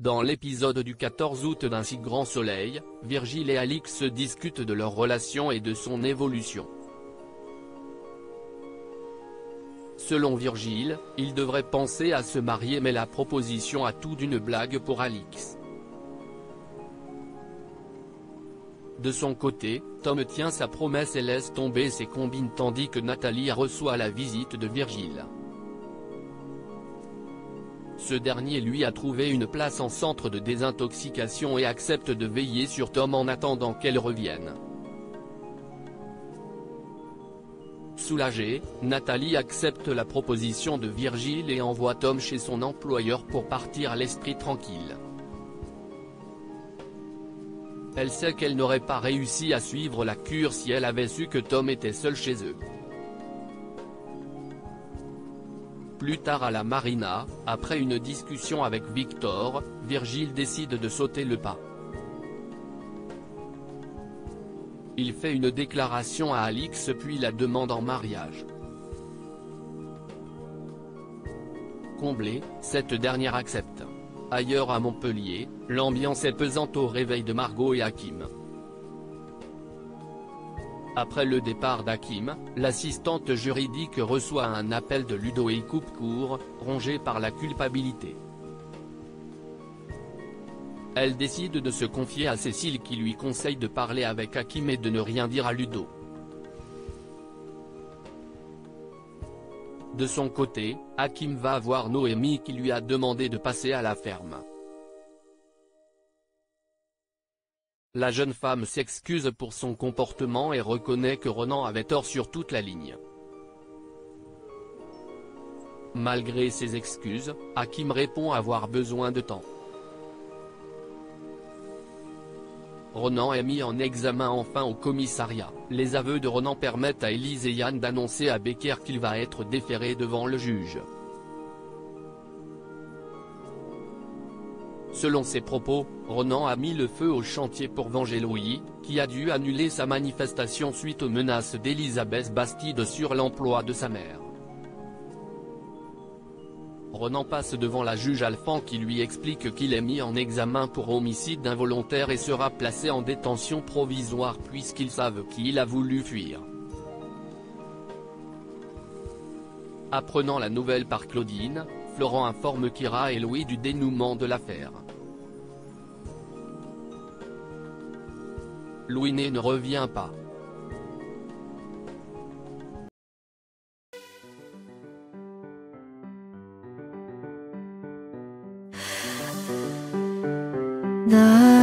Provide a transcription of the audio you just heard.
Dans l'épisode du 14 août d'Un si grand soleil, Virgile et Alix discutent de leur relation et de son évolution. Selon Virgile, il devrait penser à se marier mais la proposition a tout d'une blague pour Alix. De son côté, Tom tient sa promesse et laisse tomber ses combines tandis que Nathalie reçoit la visite de Virgile. Ce dernier lui a trouvé une place en centre de désintoxication et accepte de veiller sur Tom en attendant qu'elle revienne. Soulagée, Nathalie accepte la proposition de Virgile et envoie Tom chez son employeur pour partir l'esprit tranquille. Elle sait qu'elle n'aurait pas réussi à suivre la cure si elle avait su que Tom était seul chez eux. Plus tard à la marina, après une discussion avec Victor, Virgile décide de sauter le pas. Il fait une déclaration à Alix puis la demande en mariage. Comblée, cette dernière accepte. Ailleurs à Montpellier, l'ambiance est pesante au réveil de Margot et Hakim. Après le départ d'Hakim, l'assistante juridique reçoit un appel de Ludo et coupe court, rongée par la culpabilité. Elle décide de se confier à Cécile qui lui conseille de parler avec Hakim et de ne rien dire à Ludo. De son côté, Hakim va voir Noémie qui lui a demandé de passer à la ferme. La jeune femme s'excuse pour son comportement et reconnaît que Ronan avait tort sur toute la ligne. Malgré ses excuses, Hakim répond avoir besoin de temps. Ronan est mis en examen enfin au commissariat. Les aveux de Ronan permettent à Élise et Yann d'annoncer à Becker qu'il va être déféré devant le juge. Selon ses propos, Ronan a mis le feu au chantier pour venger Louis, qui a dû annuler sa manifestation suite aux menaces d'Elisabeth Bastide sur l'emploi de sa mère. Ronan passe devant la juge Alphand qui lui explique qu'il est mis en examen pour homicide involontaire et sera placé en détention provisoire puisqu'ils savent qu'il a voulu fuir. Apprenant la nouvelle par Claudine, Florent informe Kira et Louis du dénouement de l'affaire. Louis ne revient pas. 나